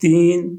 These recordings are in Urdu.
3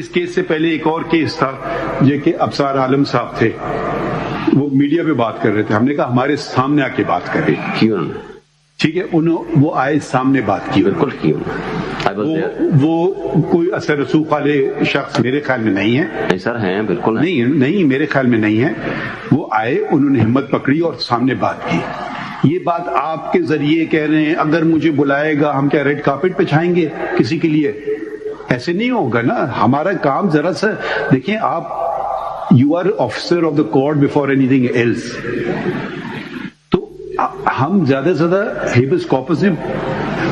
اس کیس سے پہلے ایک اور کیس تھا جو کہ ابصار عالم صاحب تھے, وہ میڈیا پہ بات کر رہے تھے. ہم نے کہا ہمارے سامنے آ کے بات کریں. کیوں؟ ٹھیک ہے, وہ آئے سامنے بات کی. بالکل کیوں. وہ کوئی اثر رسوخ والے شخص میرے خیال میں نہیں ہے. نہیں سر ہیں, بالکل نہیں میرے خیال میں نہیں ہے. وہ آئے, انہوں نے ہمت پکڑی اور سامنے بات کی. یہ بات آپ کے ذریعے کہہ رہے ہیں اگر مجھے بلائے گا ہم کیا ریڈ کارپٹ پہ چھائیں گے کسی کے لیے؟ ایسے نہیں ہوگا نا. ہمارا کام ذرا سا دیکھیں, آپ you are officer of the court before anything else. تو ہم زیادہ سے زیادہ ہیبس کارپس میں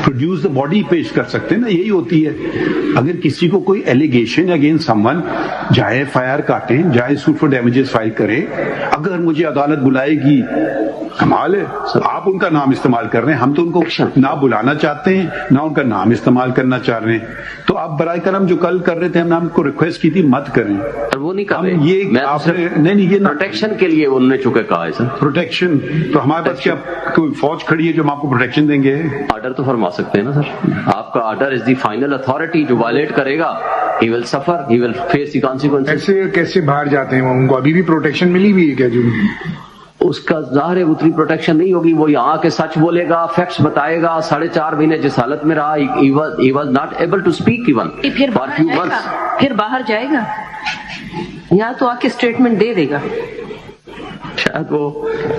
پروڈیوس دا باڈی پیش کر سکتے ہیں نا, یہی ہوتی ہے. اگر کسی کو کوئی ایلیگیشن اگینسٹ سم ون, جائے FIR کاٹیں, جائے سوٹ فار ڈیمیجز فائل کریں. اگر مجھے عدالت بلائے گی, کمال ہے, آپ ان کا نام استعمال کر رہے ہیں. ہم تو ان کو نہ بلانا چاہتے ہیں نہ ان کا نام استعمال کرنا چاہ رہے ہیں. تو آپ برائے کرم جو کل کر رہے تھے, ہم نے آپ کو ریکویسٹ کی تھی مت کریں. وہ نہیں کر رہے. نہیں, یہ پروٹیکشن کے لیے انہوں نے چکے کہا ہے سر. پروٹیکشن تو ہمارے پاس کیا کوئی فوج کھڑی ہے جو ہم آپ کو پروٹیکشن دیں گے؟ آرڈر تو فرما سکتے ہیں نا سر. آپ کا order is the final authority. جو وائلیٹ کرے گا he will suffer, he will face the consequences. ایسے کیسے باہر جاتے ہیں وہ؟ ان کو ابھی بھی پروٹیکشن ملی ہوئی ہے کیا؟ جو اس کا ظاہر ہے اتنی پروٹیکشن نہیں ہوگی. وہ یہاں کے سچ بولے گا, فیکٹس بتائے گا. 4.5 مہینے جس حالت میں رہا, he was not able to speak even for few months. پھر باہر جائے گا, یہاں تو آ کے اسٹیٹمنٹ دے دے گا. شاید وہ,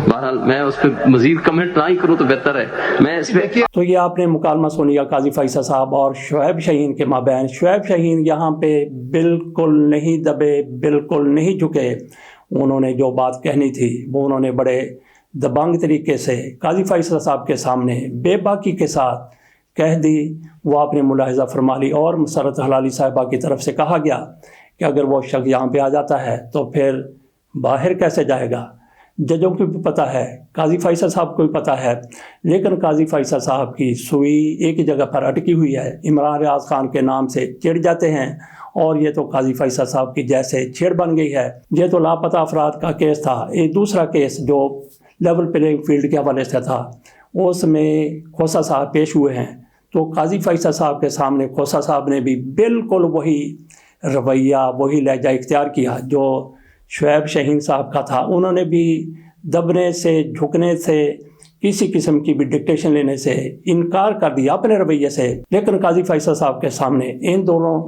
بہرحال میں اس پہ مزید کمنٹ نہ ہی کروں تو بہتر ہے. میں اس پہ تو یہ آپ نے مکالمہ سنیا قاضی فیصل صاحب اور شعیب شاہین کے مابین. شعیب شاہین یہاں پہ بالکل نہیں دبے, بالکل نہیں جھکے. انہوں نے جو بات کہنی تھی وہ انہوں نے بڑے دبنگ طریقے سے قاضی فیصل صاحب کے سامنے بے باکی کے ساتھ کہہ دی. وہ آپ نے ملاحظہ فرما لی. اور مسرت حلالی صاحبہ کی طرف سے کہا گیا کہ اگر وہ شخص یہاں پہ آ جاتا ہے تو پھر باہر کیسے جائے گا. ججوں کو بھی پتہ ہے, قاضی فیصل صاحب کو بھی پتہ ہے, لیکن قاضی فیصل صاحب کی سوئی ایک ہی جگہ پر اٹکی ہوئی ہے. عمران ریاض خان کے نام سے چڑ جاتے ہیں, اور یہ تو قاضی فیصل صاحب کی جیسے چھیڑ بن گئی ہے. یہ تو لاپتہ افراد کا کیس تھا. ایک دوسرا کیس جو لیول پلینگ فیلڈ کے حوالے سے تھا, اس میں کھوسا صاحب پیش ہوئے ہیں. تو قاضی فیصل صاحب کے سامنے کھوسا صاحب نے بھی بالکل وہی رویہ, وہی لہجہ اختیار کیا جو شعیب شاہین صاحب کا تھا. انہوں نے بھی دبنے سے, جھکنے سے, کسی قسم کی بھی ڈکٹیشن لینے سے انکار کر دیا اپنے رویے سے. لیکن قاضی فیصل صاحب کے سامنے ان دونوں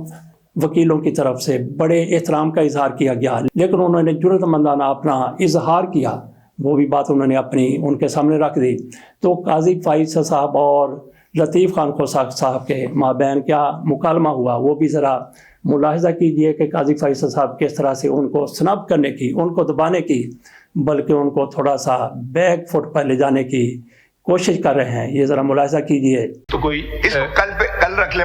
وکیلوں کی طرف سے بڑے احترام کا اظہار کیا گیا, لیکن انہوں نے جرأت مندانہ اپنا اظہار کیا. وہ بھی بات انہوں نے اپنی ان کے سامنے رکھ دی. تو قاضی فیصل صاحب اور لطیف خان کھوسا صاحب کے مابین کیا مکالمہ ہوا, وہ بھی ذرا ملاحظہ کیجئے کہ قاضی فیصل صاحب کس طرح سے ان کو سنب کرنے کی, ان کو دبانے کی, بلکہ ان کو تھوڑا سا بیک فٹ پر لے جانے کی کوشش کر رہے ہیں. یہ ذرا ملاحظہ کیجئے. تو کوئی اس کو کل رکھ لیں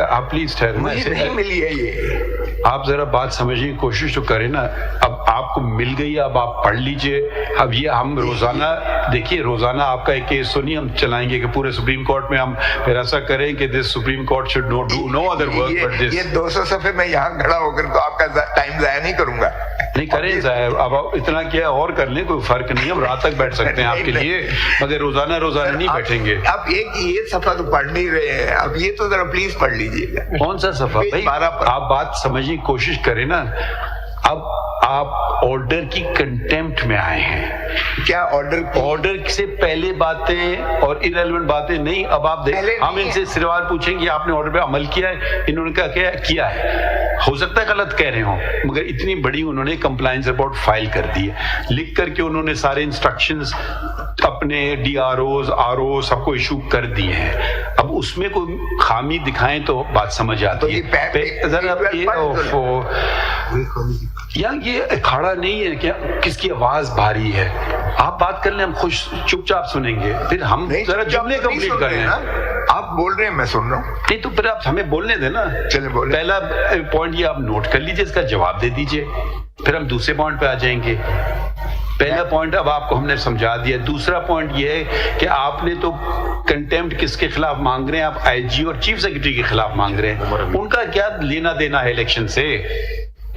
آپ پلیز ٹھہرنا, نہیں ملی ہے یہ. آپ ذرا بات سمجھنے کی کوشش تو کریں نا. اب آپ کو مل گئی, اب آپ پڑھ لیجئے. اب یہ ہم روزانہ دیکھیے, روزانہ آپ کا ایک کیس تو نہیں ہم چلائیں گے کہ پورے سپریم کورٹ میں ہم پھر ایسا کریں کہ this supreme court should no other work but this. یہ 200 صفحے میں یہاں کھڑا ہو کر تو آپ کا ٹائم ضائع نہیں کروں گا. نہیں کریں ضائع, اب اتنا کیا اور کر لیں, کوئی فرق نہیں. ہم رات تک بیٹھ سکتے ہیں آپ کے لیے, مگر روزانہ نہیں بیٹھیں گے. اب ایک یہ صفحہ تو پڑھ نہیں رہے ہیں, اب یہ تو ذرا پلیز پڑھ لیجیے گا. کون سا صفحہ بھائی؟ آپ بات سمجھنے کی کوشش کریں نا. اب آپ آرڈر کی کنٹیمپٹ میں آئے ہیں. کیا آرڈر سے پہلے باتیں اور ارریلیونٹ باتیں نہیں. اب آپ دیکھیں, ہم ان سے سوال پوچھیں گے آپ نے آرڈر پہ عمل کیا ہے, انہوں نے کیا ہے. ہو سکتا ہے غلط کہہ رہے ہوں, مگر اتنی بڑی انہوں نے کمپلائنس رپورٹ فائل کر دی ہے, لکھ کر کے انہوں نے سارے انسٹرکشنز اپنے DROs ROs سب کو ایشو کر دیے ہیں. اب اس میں کوئی خامی دکھائیں تو بات سمجھ آتی ہے. ذرا یہ اکھاڑا نہیں ہے کیا, کس کی آواز بھاری ہے. آپ بات کر لیں, ہم خوش چپ چاپ سنیں گے, پھر ہم ذرا جملے کمپلیٹ کر لیں. آپ بول رہے ہیں میں سن رہا ہوں. نہیں تو پھر آپ ہمیں بولنے دیں نا. چلے بولیں. پہلا پوائنٹ یہ آپ نوٹ کر لیجئے, اس کا جواب دے دیجئے, پھر ہم دوسرے پوائنٹ پہ آ جائیں گے. پہلا پوائنٹ اب آپ کو ہم نے سمجھا دیا. دوسرا پوائنٹ یہ ہے کہ آپ نے تو کنٹیمپٹ کس کے خلاف مانگ رہے ہیں؟ آپ IG اور چیف سیکرٹری کے خلاف مانگ رہے ہیں. ان کا کیا لینا دینا ہے الیکشن سے؟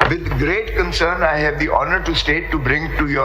With great concern, I have the honor to state to bring to your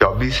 24,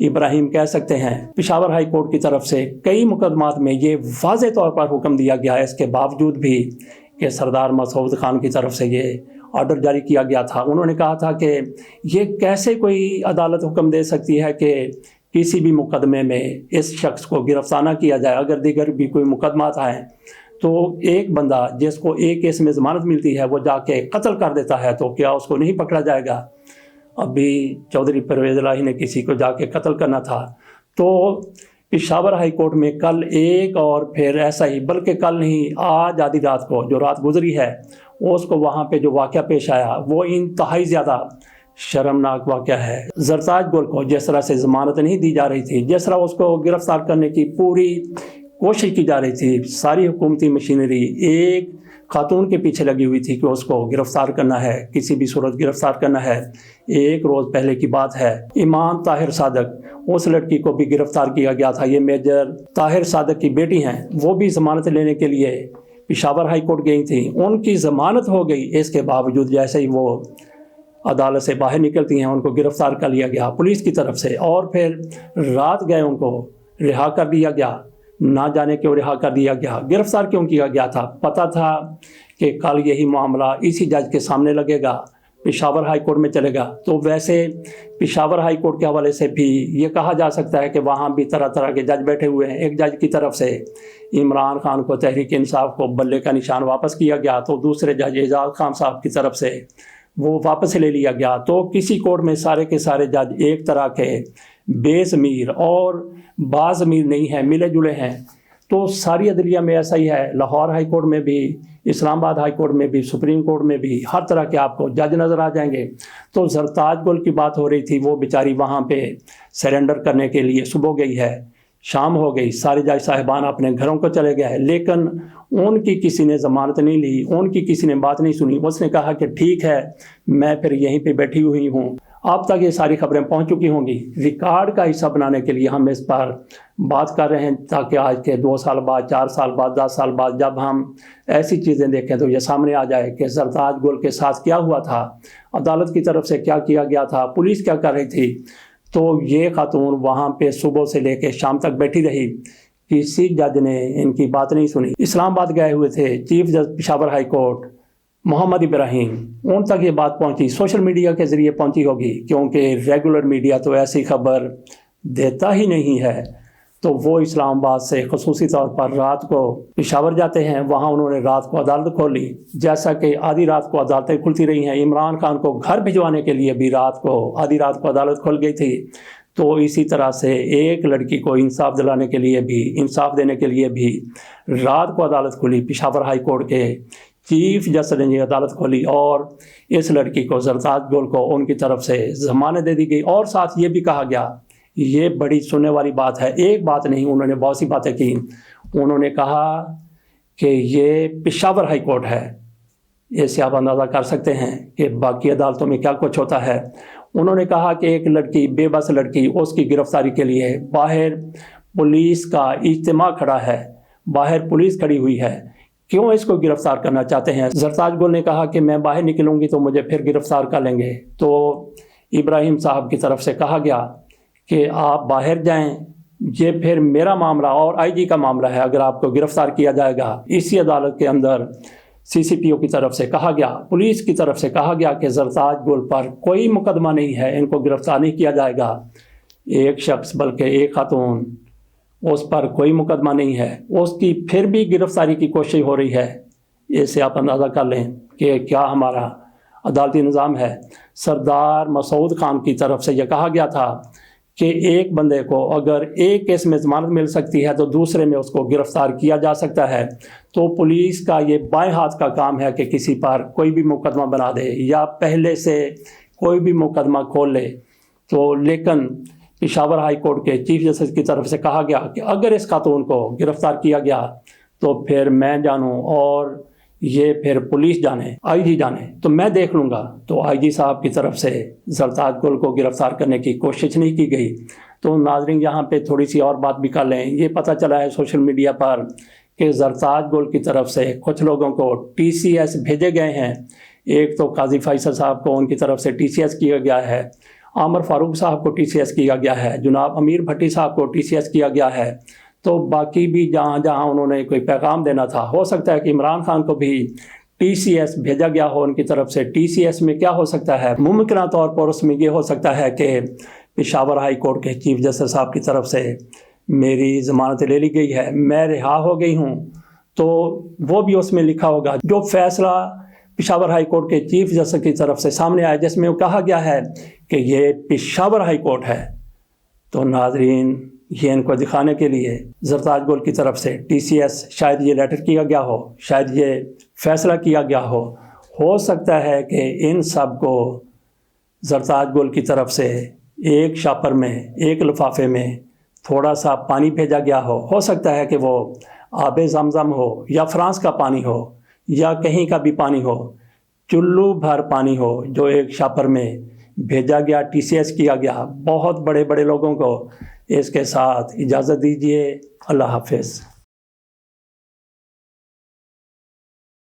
ابراہیم کہہ سکتے ہیں۔ پشاور ہائی کورٹ کی طرف سے کئی مقدمات میں یہ واضح طور پر حکم دیا گیا ہے، اس کے باوجود بھی کہ سردار مسعود خان کی طرف سے یہ آرڈر جاری کیا گیا تھا۔ انہوں نے کہا تھا کہ یہ کیسے کوئی عدالت حکم دے سکتی ہے کہ کسی بھی مقدمے میں اس شخص کو گرفتار نہ کیا جائے، اگر دیگر بھی کوئی مقدمات آئیں تو ایک بندہ جس کو ایک کیس میں ضمانت ملتی ہے وہ جا کے قتل کر دیتا ہے تو کیا اس کو نہیں پکڑا جائے گا؟ ابھی چودھری پرویز الہی نے کسی کو جا کے قتل کرنا تھا۔ تو پشاور ہائی کورٹ میں کل ایک اور پھر ایسا ہی، بلکہ کل نہیں، آج آدھی رات کو جو رات گزری ہے اس کو وہاں پہ جو واقعہ پیش آیا وہ انتہائی زیادہ شرمناک واقعہ ہے۔ زرتاج گل کو جس طرح سے ضمانت نہیں دی جا رہی تھی، جس طرح اس کو گرفتار کرنے کی پوری کوشش کی جا رہی تھی، ساری حکومتی مشینری ایک خاتون کے پیچھے لگی ہوئی تھی کہ اس کو گرفتار کرنا ہے، کسی بھی صورت گرفتار کرنا ہے۔ ایک روز پہلے کی بات ہے، ایمان طاہر صادق، اس لڑکی کو بھی گرفتار کیا گیا تھا۔ یہ میجر طاہر صادق کی بیٹی ہیں، وہ بھی ضمانت لینے کے لیے پشاور ہائی کورٹ گئی تھیں، ان کی ضمانت ہو گئی، اس کے باوجود جیسے ہی وہ عدالت سے باہر نکلتی ہیں ان کو گرفتار کر لیا گیا پولیس کی طرف سے، اور پھر رات گئے ان کو رہا کر دیا گیا۔ نہ جانے کیوں رہا کر دیا گیا، گرفتار کیوں کیا گیا تھا؟ پتہ تھا کہ کل یہی معاملہ اسی جج کے سامنے لگے گا، پشاور ہائی کورٹ میں چلے گا۔ تو ویسے پشاور ہائی کورٹ کے حوالے سے بھی یہ کہا جا سکتا ہے کہ وہاں بھی طرح طرح کے جج بیٹھے ہوئے ہیں۔ ایک جج کی طرف سے عمران خان کو تحریک انصاف کو بلے کا نشان واپس کیا گیا، تو دوسرے جج اعجاز خان صاحب کی طرف سے وہ واپس لے لیا گیا۔ تو کسی کورٹ میں سارے کے سارے جج ایک طرح کے بے ضمیر اور باضمیر نہیں ہیں، ملے جلے ہیں۔ تو ساری عدلیہ میں ایسا ہی ہے، لاہور ہائی کورٹ میں بھی، اسلام آباد ہائی کورٹ میں بھی، سپریم کورٹ میں بھی، ہر طرح کے آپ کو جج نظر آ جائیں گے۔ تو زرتاج گل کی بات ہو رہی تھی، وہ بیچاری وہاں پہ سرنڈر کرنے کے لیے صبح گئی ہے، شام ہو گئی، سارے جج صاحبان اپنے گھروں کو چلے گئے، لیکن ان کی کسی نے ضمانت نہیں لی، ان کی کسی نے بات نہیں سنی۔ اس نے کہا کہ ٹھیک ہے میں پھر یہیں پہ بیٹھی ہوئی ہوں۔ اب تک یہ ساری خبریں پہنچ چکی ہوں گی، ریکارڈ کا حصہ بنانے کے لیے ہم اس پر بات کر رہے ہیں، تاکہ آج کے 2 سال بعد، 4 سال بعد، 10 سال بعد جب ہم ایسی چیزیں دیکھیں تو یہ سامنے آ جائے کہ زرتاج گل کے ساتھ کیا ہوا تھا، عدالت کی طرف سے کیا کیا گیا تھا، پولیس کیا کر رہی تھی۔ تو یہ خاتون وہاں پہ صبح سے لے کے شام تک بیٹھی رہی، کسی جج نے ان کی بات نہیں سنی۔ اسلام آباد گئے ہوئے تھے چیف جج پشاور ہائی کورٹ محمد ابراہیم، ان تک یہ بات پہنچی، سوشل میڈیا کے ذریعے پہنچی ہوگی، کیونکہ ریگولر میڈیا تو ایسی خبر دیتا ہی نہیں ہے۔ تو وہ اسلام آباد سے خصوصی طور پر رات کو پشاور جاتے ہیں، وہاں انہوں نے رات کو عدالت کھولی، جیسا کہ آدھی رات کو عدالتیں کھلتی رہی ہیں۔ عمران خان کو گھر بھجوانے کے لیے بھی رات کو، آدھی رات کو عدالت کھل گئی تھی۔ تو اسی طرح سے ایک لڑکی کو انصاف دلانے کے لیے بھی، انصاف دینے کے لیے بھی رات کو عدالت کھلی، پشاور ہائی کورٹ کے چیف جسٹس نے عدالت کھولی، اور اس لڑکی کو، زرتاج گل کو، ان کی طرف سے ضمانت دے دی گئی۔ اور ساتھ یہ بھی کہا گیا، یہ بڑی سننے والی بات ہے، ایک بات نہیں، انہوں نے بہت سی باتیں کی۔ انہوں نے کہا کہ یہ پشاور ہائی کورٹ ہے، اس سے آپ اندازہ کر سکتے ہیں کہ باقی عدالتوں میں کیا کچھ ہوتا ہے۔ انہوں نے کہا کہ ایک لڑکی، بے بس لڑکی، اس کی گرفتاری کے لیے باہر پولیس کا اجتماع کھڑا ہے، باہر پولیس کھڑی ہوئی ہے، کیوں اس کو گرفتار کرنا چاہتے ہیں؟ زرتاج گل نے کہا کہ میں باہر نکلوں گی تو مجھے پھر گرفتار کر لیں گے۔ تو ابراہیم صاحب کی طرف سے کہا گیا کہ آپ باہر جائیں، یہ پھر میرا معاملہ اور آئی جی کا معاملہ ہے، اگر آپ کو گرفتار کیا جائے گا۔ اسی عدالت کے اندر سی سی پی او کی طرف سے کہا گیا، پولیس کی طرف سے کہا گیا کہ زرتاج گل پر کوئی مقدمہ نہیں ہے، ان کو گرفتار نہیں کیا جائے گا۔ ایک شخص بلکہ ایک خاتون، اس پر کوئی مقدمہ نہیں ہے، اس کی پھر بھی گرفتاری کی کوشش ہو رہی ہے۔ اس سے آپ اندازہ کر لیں کہ کیا ہمارا عدالتی نظام ہے۔ سردار مسعود خان کی طرف سے یہ کہا گیا تھا کہ ایک بندے کو اگر ایک کیس میں ضمانت مل سکتی ہے تو دوسرے میں اس کو گرفتار کیا جا سکتا ہے۔ تو پولیس کا یہ بائیں ہاتھ کا کام ہے کہ کسی پر کوئی بھی مقدمہ بنا دے یا پہلے سے کوئی بھی مقدمہ کھول لے۔ تو لیکن پشاور ہائی کورٹ کے چیف جسٹس کی طرف سے کہا گیا کہ اگر اس خاتون کو گرفتار کیا گیا تو پھر میں جانوں اور یہ پھر پولیس جانے، آئی جی جانے، تو میں دیکھ لوں گا۔ تو آئی جی صاحب کی طرف سے زرتاج گل کو گرفتار کرنے کی کوشش نہیں کی گئی۔ تو ناظرین یہاں پہ تھوڑی سی اور بات بھی کر لیں، یہ پتہ چلا ہے سوشل میڈیا پر کہ زرتاج گل کی طرف سے کچھ لوگوں کو ٹی سی ایس بھیجے گئے ہیں۔ ایک تو قاضی فیصل صاحب کو ان کی طرف سے ٹی سی ایس کیا گیا ہے، عامر فاروق صاحب کو TCS کیا گیا ہے, جناب امیر بھٹی صاحب کو TCS کیا گیا ہے, تو باقی بھی جہاں جہاں انہوں نے کوئی پیغام دینا تھا, ہو سکتا ہے کہ عمران خان کو بھی TCS بھیجا گیا ہو ان کی طرف سے. TCS میں کیا ہو سکتا ہے؟ ممکنہ طور پر اس میں یہ ہو سکتا ہے کہ پشاور ہائی کورٹ کے چیف جسٹس صاحب کی طرف سے میری ضمانت لے لی گئی ہے, میں رہا ہو گئی ہوں, تو وہ بھی اس میں لکھا ہوگا جو فیصلہ پشاور ہائی کورٹ کے چیف جسٹس کی طرف سے سامنے آیا, جس میں وہ کہا گیا ہے کہ یہ پشاور ہائی کورٹ ہے. تو ناظرین, یہ ان کو دکھانے کے لیے زرتاج گل کی طرف سے TCS شاید یہ لیٹر کیا گیا ہو, شاید یہ فیصلہ کیا گیا ہو سکتا ہے کہ ان سب کو زرتاج گل کی طرف سے ایک شاپر میں, ایک لفافے میں تھوڑا سا پانی بھیجا گیا ہو سکتا ہے کہ وہ آب زمزم ہو یا فرانس کا پانی ہو یا کہیں کا بھی پانی ہو, چلو بھر پانی ہو جو ایک شاپر میں بھیجا گیا, TCS کیا گیا. بہت بڑے بڑے لوگوں کو اس کے ساتھ اجازت دیجیے. اللہ حافظ.